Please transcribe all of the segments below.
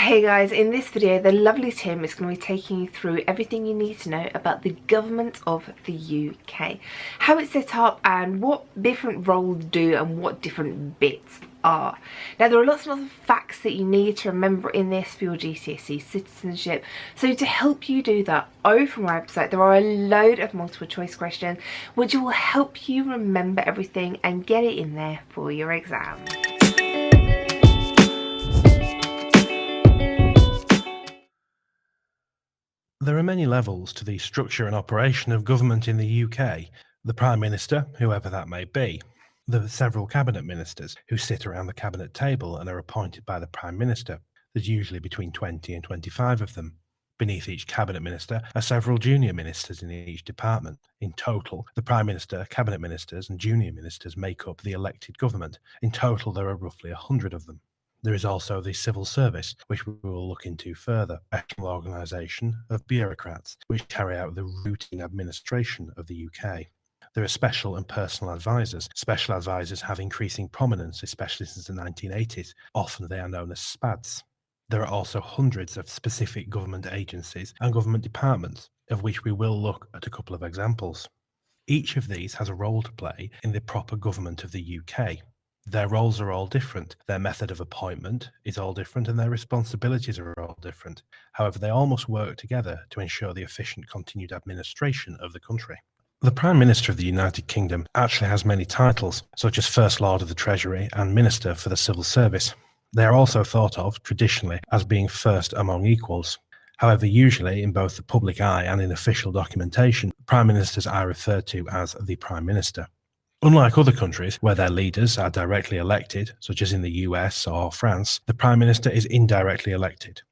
Hey guys, in this video the lovely Tim is going to be taking you through everything you need to know about the government of the UK, how it's set up and what different roles do and what different bits are. Now there are lots and lots of facts that you need to remember in this for your GCSE Citizenship, so to help you do that, over from my website there are a load of multiple choice questions which will help you remember everything and get it in there for your exam. There are many levels to the structure and operation of government in the UK. The Prime Minister, whoever that may be. The several cabinet ministers who sit around the cabinet table and are appointed by the Prime Minister. There's usually between 20 and 25 of them. Beneath each cabinet minister are several junior ministers in each department. In total, the Prime Minister, cabinet ministers and junior ministers make up the elected government. In total, there are roughly 100 of them. There is also the civil service, which we will look into further, a national organisation of bureaucrats which carry out the routine administration of the UK. There are special and personal advisors. Special advisors have increasing prominence, especially since the 1980s. Often they are known as SPADs. There are also hundreds of specific government agencies and government departments, of which we will look at a couple of examples. Each of these has a role to play in the proper government of the UK. Their roles are all different, their method of appointment is all different, and their responsibilities are all different. However, they all must work together to ensure the efficient continued administration of the country. The Prime Minister of the United Kingdom actually has many titles, such as First Lord of the Treasury and Minister for the Civil Service. They are also thought of, traditionally, as being first among equals. However, usually, in both the public eye and in official documentation, Prime Ministers are referred to as the Prime Minister. Unlike other countries where their leaders are directly elected, such as in the US or France, the Prime Minister is indirectly elected.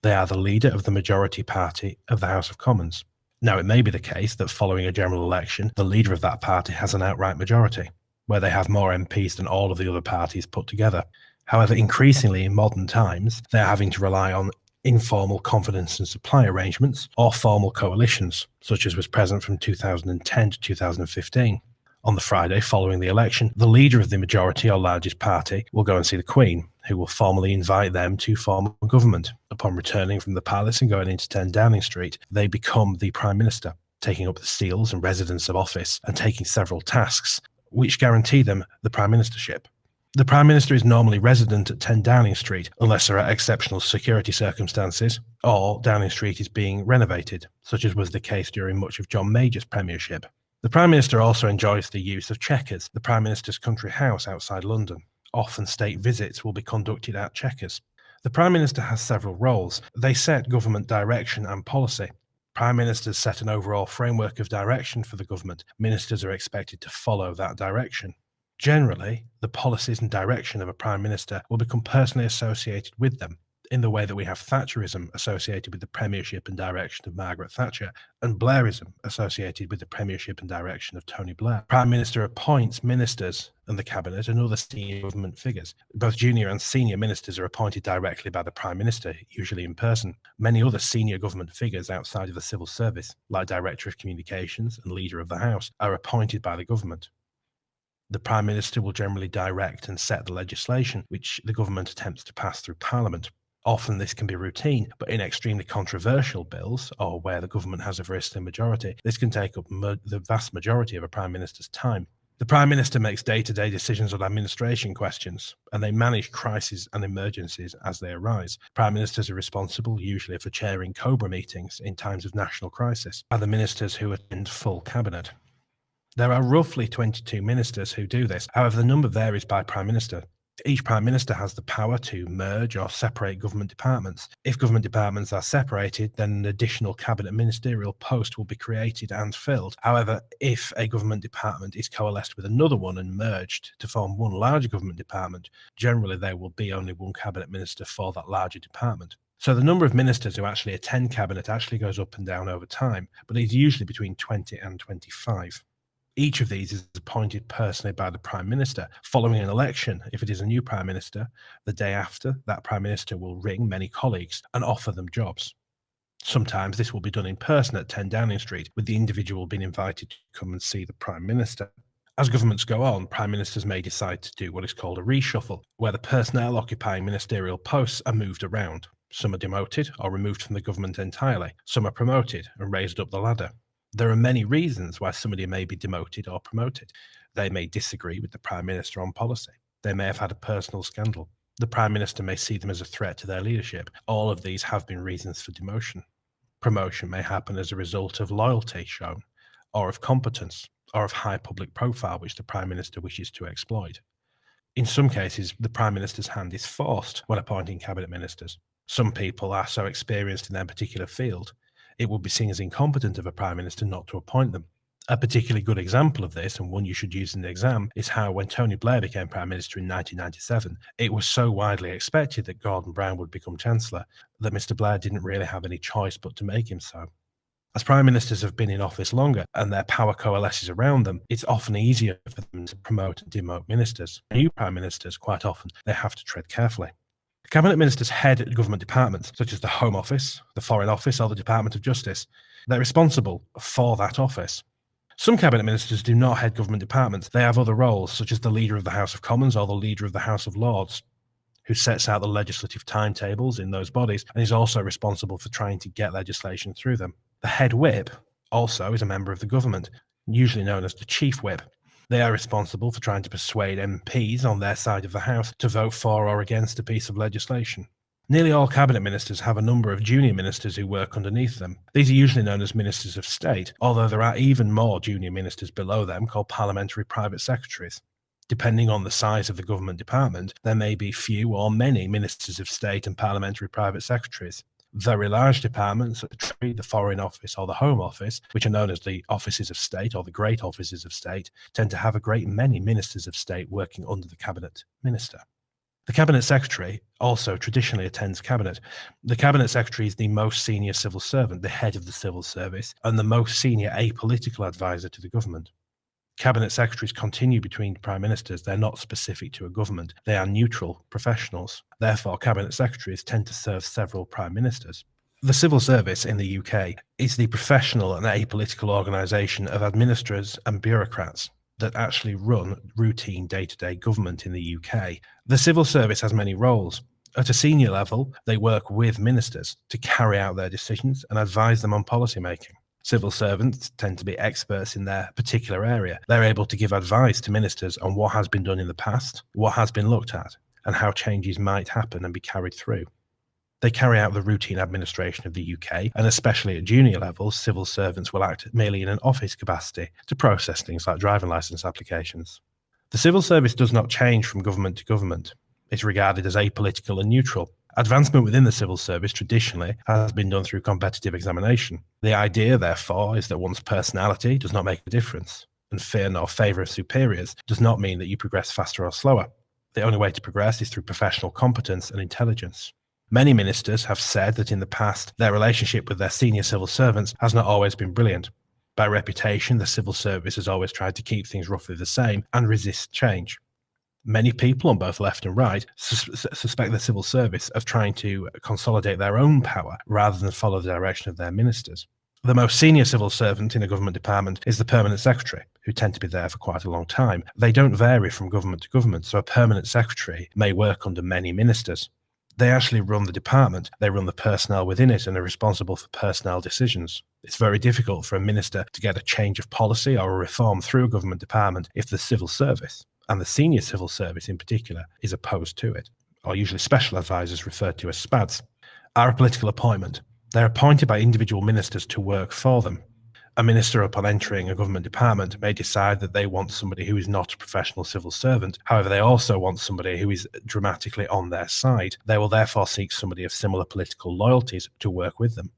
They are the leader of the majority party of the House of Commons. Now, it may be the case that following a general election, the leader of that party has an outright majority, where they have more MPs than all of the other parties put together. However, increasingly in modern times, they are having to rely on informal confidence and supply arrangements or formal coalitions, such as was present from 2010 to 2015. On the Friday following the election, the leader of the majority or largest party will go and see the Queen, who will formally invite them to form a government. Upon returning from the palace and going into 10 Downing Street, they become the Prime Minister, taking up the seals and residence of office and taking several tasks, which guarantee them the Prime Ministership. The Prime Minister is normally resident at 10 Downing Street, unless there are exceptional security circumstances, or Downing Street is being renovated, such as was the case during much of John Major's premiership. The Prime Minister also enjoys the use of Chequers, the Prime Minister's country house outside London. Often state visits will be conducted at Chequers. The Prime Minister has several roles. They set government direction and policy. Prime Ministers set an overall framework of direction for the government. Ministers are expected to follow that direction. Generally, the policies and direction of a Prime Minister will become personally associated with them, in the way that we have Thatcherism associated with the premiership and direction of Margaret Thatcher, and Blairism associated with the premiership and direction of Tony Blair. Prime Minister appoints ministers and the cabinet and other senior government figures. Both junior and senior ministers are appointed directly by the Prime Minister, usually in person. Many other senior government figures outside of the civil service, like Director of Communications and Leader of the House, are appointed by the government. The Prime Minister will generally direct and set the legislation which the government attempts to pass through Parliament. Often this can be routine, but in extremely controversial bills, or where the government has a very slim majority, this can take up the vast majority of a Prime Minister's time. The Prime Minister makes day-to-day decisions on administration questions, and they manage crises and emergencies as they arise. Prime Ministers are responsible, usually, for chairing COBRA meetings in times of national crisis, and the ministers who attend full cabinet. There are roughly 22 ministers who do this. However, the number varies by Prime Minister. Each Prime Minister has the power to merge or separate government departments. If government departments are separated, then an additional cabinet ministerial post will be created and filled. However, if a government department is coalesced with another one and merged to form one larger government department, generally there will be only one cabinet minister for that larger department. So the number of ministers who actually attend cabinet actually goes up and down over time, but it's usually between 20 and 25. Each of these is appointed personally by the Prime Minister. Following an election, if it is a new Prime Minister, the day after, that Prime Minister will ring many colleagues and offer them jobs. Sometimes this will be done in person at 10 Downing Street, with the individual being invited to come and see the Prime Minister. As governments go on, Prime Ministers may decide to do what is called a reshuffle, where the personnel occupying ministerial posts are moved around. Some are demoted or removed from the government entirely. Some are promoted and raised up the ladder. There are many reasons why somebody may be demoted or promoted. They may disagree with the Prime Minister on policy. They may have had a personal scandal. The Prime Minister may see them as a threat to their leadership. All of these have been reasons for demotion. Promotion may happen as a result of loyalty shown, or of competence, or of high public profile which the Prime Minister wishes to exploit. In some cases, the Prime Minister's hand is forced when appointing cabinet ministers. Some people are so experienced in their particular field, it would be seen as incompetent of a Prime Minister not to appoint them. A particularly good example of this, and one you should use in the exam, is how when Tony Blair became Prime Minister in 1997, it was so widely expected that Gordon Brown would become Chancellor that Mr. Blair didn't really have any choice but to make him so. As Prime Ministers have been in office longer and their power coalesces around them, it's often easier for them to promote and demote ministers. New Prime Ministers, quite often, they have to tread carefully. Cabinet Ministers head government departments, such as the Home Office, the Foreign Office, or the Department of Justice. They're responsible for that office. Some Cabinet Ministers do not head government departments. They have other roles, such as the Leader of the House of Commons or the Leader of the House of Lords, who sets out the legislative timetables in those bodies and is also responsible for trying to get legislation through them. The Head Whip also is a member of the government, usually known as the Chief Whip. They are responsible for trying to persuade MPs on their side of the House to vote for or against a piece of legislation. Nearly all cabinet ministers have a number of junior ministers who work underneath them. These are usually known as ministers of state, although there are even more junior ministers below them called parliamentary private secretaries. Depending on the size of the government department, there may be few or many ministers of state and parliamentary private secretaries. Very large departments, the Treasury, the Foreign Office, or the Home Office, which are known as the offices of state or the great offices of state, tend to have a great many ministers of state working under the cabinet minister. The cabinet secretary also traditionally attends cabinet. The cabinet secretary is the most senior civil servant, the head of the civil service, and the most senior apolitical advisor to the government. Cabinet secretaries continue between prime ministers. They're not specific to a government. They are neutral professionals. Therefore, cabinet secretaries tend to serve several prime ministers. The civil service in the UK is the professional and apolitical organisation of administrators and bureaucrats that actually run routine day-to-day government in the UK. The civil service has many roles. At a senior level, they work with ministers to carry out their decisions and advise them on policy making. Civil servants tend to be experts in their particular area. They're able to give advice to ministers on what has been done in the past, what has been looked at, and how changes might happen and be carried through. They carry out the routine administration of the UK, and especially at junior levels, civil servants will act merely in an office capacity to process things like driving licence applications. The civil service does not change from government to government. It's regarded as apolitical and neutral. Advancement within the civil service traditionally has been done through competitive examination. The idea, therefore, is that one's personality does not make a difference, and fear nor favour of superiors does not mean that you progress faster or slower. The only way to progress is through professional competence and intelligence. Many ministers have said that in the past, their relationship with their senior civil servants has not always been brilliant. By reputation, the civil service has always tried to keep things roughly the same and resist change. Many people on both left and right suspect the civil service of trying to consolidate their own power rather than follow the direction of their ministers. The most senior civil servant in a government department is the permanent secretary, who tend to be there for quite a long time. They don't vary from government to government, so a permanent secretary may work under many ministers. They actually run the department, they run the personnel within it, and are responsible for personnel decisions. It's very difficult for a minister to get a change of policy or a reform through a government department if the civil service, and the senior civil service in particular, is opposed to it, or usually special advisors referred to as SPADs, are a political appointment. They're appointed by individual ministers to work for them. A minister, upon entering a government department, may decide that they want somebody who is not a professional civil servant. However, they also want somebody who is dramatically on their side. They will therefore seek somebody of similar political loyalties to work with them.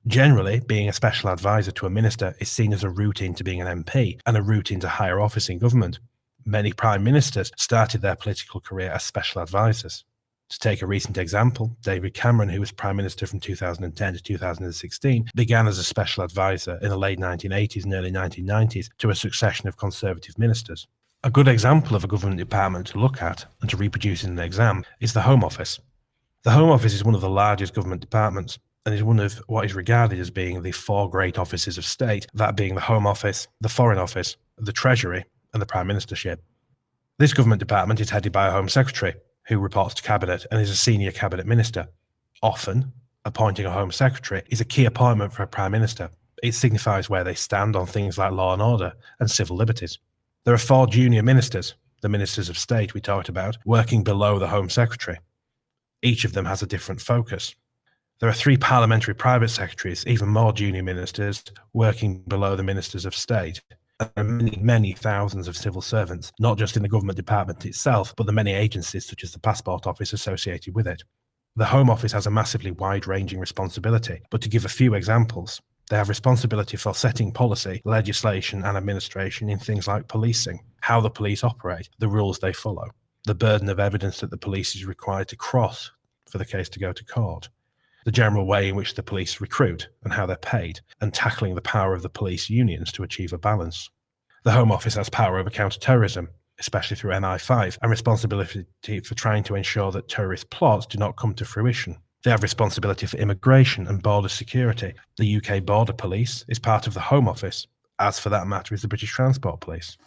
Generally, being a special advisor to a minister is seen as a route into being an MP and a route into higher office in government. Many prime ministers started their political career as special advisors. To take a recent example, David Cameron, who was Prime Minister from 2010 to 2016, began as a special advisor in the late 1980s and early 1990s to a succession of Conservative ministers. A good example of a government department to look at and to reproduce in an exam is the Home Office. The Home Office is one of the largest government departments and is one of what is regarded as being the four great offices of state, that being the Home Office, the Foreign Office, the Treasury, and the Prime Ministership. This government department is headed by a Home Secretary, who reports to Cabinet and is a senior Cabinet Minister. Often, appointing a Home Secretary is a key appointment for a Prime Minister. It signifies where they stand on things like law and order and civil liberties. There are 4 junior ministers, the Ministers of State we talked about, working below the Home Secretary. Each of them has a different focus. There are 3 parliamentary private secretaries, even more junior ministers, working below the Ministers of State. There are many, many thousands of civil servants, not just in the government department itself, but the many agencies such as the Passport Office associated with it. The Home Office has a massively wide-ranging responsibility, but to give a few examples, they have responsibility for setting policy, legislation and administration in things like policing, how the police operate, the rules they follow, the burden of evidence that the police is required to cross for the case to go to court, the general way in which the police recruit and how they're paid, and tackling the power of the police unions to achieve a balance. The Home Office has power over counter-terrorism, especially through MI5, and responsibility for trying to ensure that terrorist plots do not come to fruition. They have responsibility for immigration and border security. The UK Border Police is part of the Home Office, as for that matter is the British Transport Police.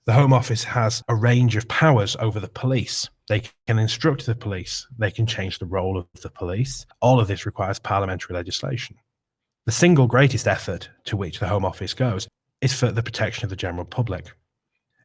The Home Office has a range of powers over the police. They can instruct the police. They can change the role of the police. All of this requires parliamentary legislation. The single greatest effort to which the Home Office goes is for the protection of the general public.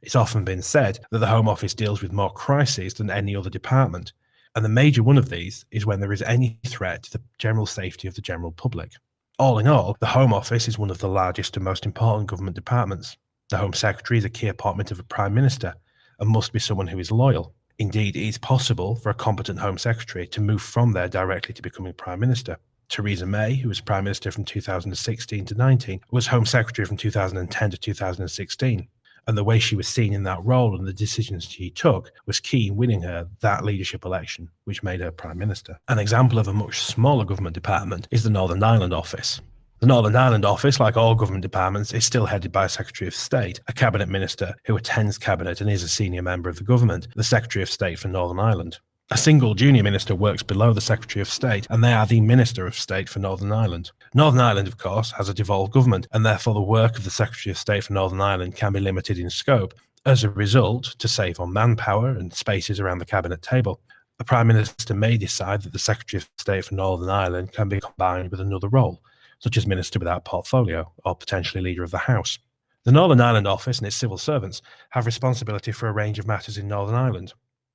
It's often been said that the Home Office deals with more crises than any other department, and the major one of these is when there is any threat to the general safety of the general public. All in all, the Home Office is one of the largest and most important government departments. The Home Secretary is a key appointment of a Prime Minister and must be someone who is loyal. Indeed, it is possible for a competent Home Secretary to move from there directly to becoming Prime Minister. Theresa May, who was Prime Minister from 2016 to 19, was Home Secretary from 2010 to 2016. And the way she was seen in that role and the decisions she took was key in winning her that leadership election, which made her Prime Minister. An example of a much smaller government department is the Northern Ireland Office. The Northern Ireland Office, like all government departments, is still headed by a Secretary of State, a Cabinet Minister who attends Cabinet and is a senior member of the government, the Secretary of State for Northern Ireland. A single junior minister works below the Secretary of State, and they are the Minister of State for Northern Ireland. Northern Ireland, of course, has a devolved government, and therefore the work of the Secretary of State for Northern Ireland can be limited in scope. As a result, to save on manpower and spaces around the Cabinet table, the Prime Minister may decide that the Secretary of State for Northern Ireland can be combined with another role, such as Minister without portfolio, or potentially Leader of the House. The Northern Ireland Office and its civil servants have responsibility for a range of matters in Northern Ireland.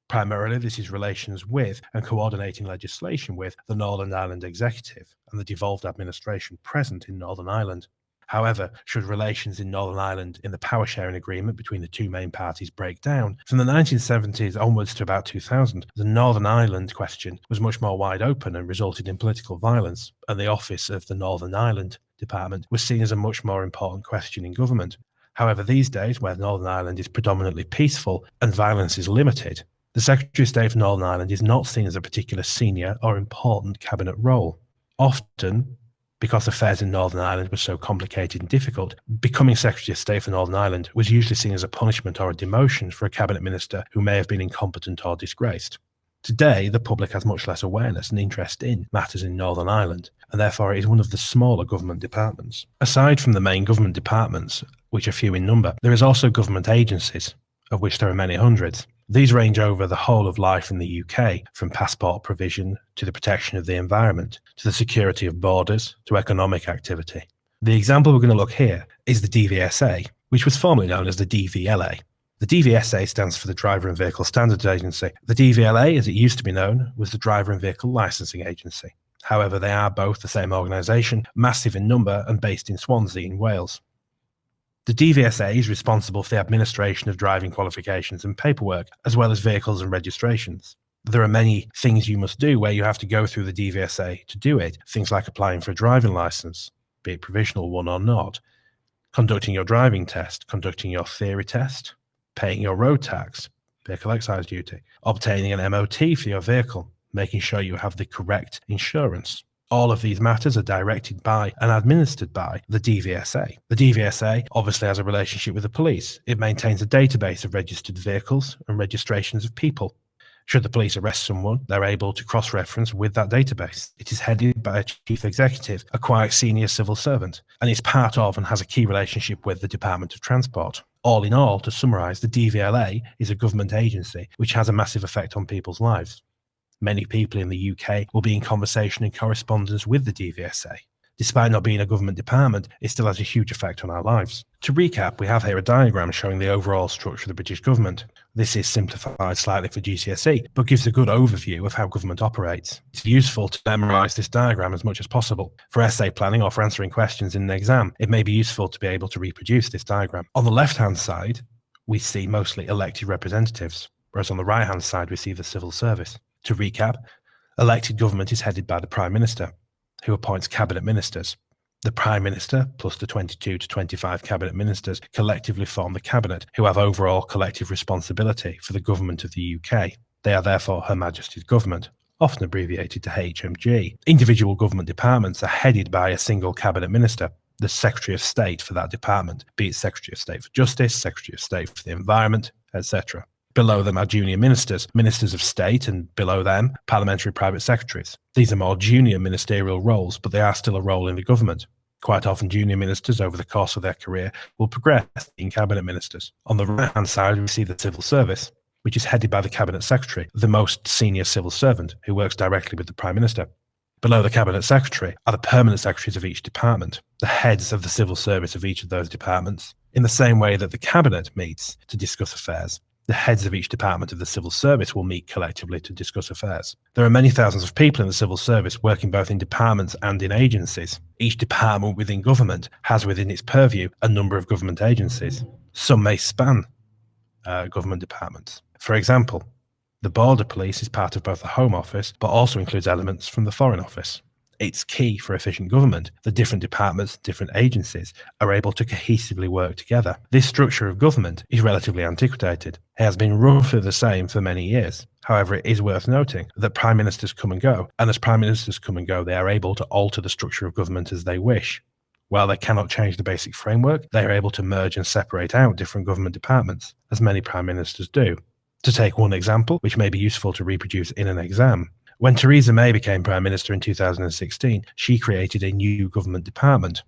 Primarily, this is relations with and coordinating legislation with the Northern Ireland Executive and the devolved administration present in Northern Ireland. However, should relations in Northern Ireland in the power sharing agreement between the two main parties break down, from the 1970s onwards to about 2000, the Northern Ireland question was much more wide open and resulted in political violence, and the office of the Northern Ireland Department was seen as a much more important question in government. However, these days, where Northern Ireland is predominantly peaceful and violence is limited, the Secretary of State for Northern Ireland is not seen as a particular senior or important cabinet role. Often, because affairs in Northern Ireland were so complicated and difficult, becoming Secretary of State for Northern Ireland was usually seen as a punishment or a demotion for a cabinet minister who may have been incompetent or disgraced. Today, the public has much less awareness and interest in matters in Northern Ireland, and therefore it is one of the smaller government departments. Aside from the main government departments, which are few in number, there is also government agencies, of which there are many hundreds. These range over the whole of life in the UK, from passport provision to the protection of the environment, to the security of borders, to economic activity. The example we're going to look here is the DVSA, which was formerly known as the DVLA. The DVSA stands for the Driver and Vehicle Standards Agency. The DVLA, as it used to be known, was the Driver and Vehicle Licensing Agency. However, they are both the same organisation, massive in number and based in Swansea in Wales. The DVSA is responsible for the administration of driving qualifications and paperwork, as well as vehicles and registrations. There are many things you must do where you have to go through the DVSA to do it, things like applying for a driving licence, be it provisional one or not, conducting your driving test, conducting your theory test, paying your road tax, vehicle excise duty, obtaining an MOT for your vehicle, making sure you have the correct insurance. All of these matters are directed by and administered by the DVSA. The DVSA obviously has a relationship with the police. It maintains a database of registered vehicles and registrations of people. Should the police arrest someone, they're able to cross-reference with that database. It is headed by a chief executive, a quite senior civil servant, and is part of and has a key relationship with the Department of Transport. All in all, to summarise, the DVLA is a government agency which has a massive effect on people's lives. Many people in the UK will be in conversation and correspondence with the DVSA. Despite not being a government department, it still has a huge effect on our lives. To recap, we have here a diagram showing the overall structure of the British government. This is simplified slightly for GCSE, but gives a good overview of how government operates. It's useful to memorise this diagram as much as possible. For essay planning or for answering questions in an exam, it may be useful to be able to reproduce this diagram. On the left-hand side, we see mostly elected representatives, whereas on the right-hand side, we see the civil service. To recap, elected government is headed by the Prime Minister, who appoints cabinet ministers. The Prime Minister, plus the 22 to 25 cabinet ministers, collectively form the cabinet, who have overall collective responsibility for the government of the UK. They are therefore Her Majesty's Government, often abbreviated to HMG. Individual government departments are headed by a single cabinet minister, the Secretary of State for that department, be it Secretary of State for Justice, Secretary of State for the Environment, etc. Below them are junior ministers, ministers of state, and below them, parliamentary private secretaries. These are more junior ministerial roles, but they are still a role in the government. Quite often, junior ministers over the course of their career will progress in cabinet ministers. On the right-hand side, we see the civil service, which is headed by the cabinet secretary, the most senior civil servant, who works directly with the Prime Minister. Below the cabinet secretary are the permanent secretaries of each department, the heads of the civil service of each of those departments. In the same way that the cabinet meets to discuss affairs, the heads of each department of the civil service will meet collectively to discuss affairs. There are many thousands of people in the civil service working both in departments and in agencies. Each department within government has within its purview a number of government agencies. Some may span government departments. For example, the Boulder Police is part of both the Home Office, but also includes elements from the Foreign Office. It's key for efficient government that different departments, different agencies are able to cohesively work together. This structure of government is relatively antiquated. It has been roughly the same for many years. However, it is worth noting that prime ministers come and go, and as prime ministers come and go, they are able to alter the structure of government as they wish. While they cannot change the basic framework, they are able to merge and separate out different government departments, as many prime ministers do. To take one example, which may be useful to reproduce in an exam, when Theresa May became Prime Minister in 2016, she created a new government department,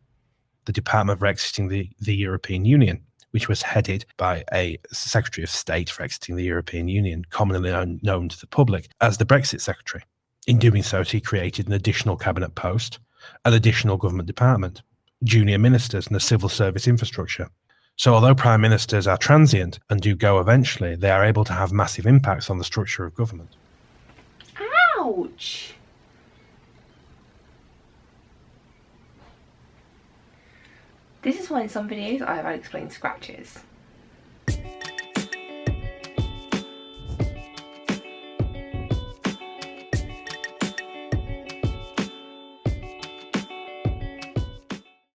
the Department for Exiting the European Union, which was headed by a Secretary of State for Exiting the European Union, commonly known to the public as the Brexit Secretary. In doing so, she created an additional cabinet post, an additional government department, junior ministers, and a civil service infrastructure. So although prime ministers are transient and do go eventually, they are able to have massive impacts on the structure of government. Ouch! This is why in some videos I have unexplained scratches.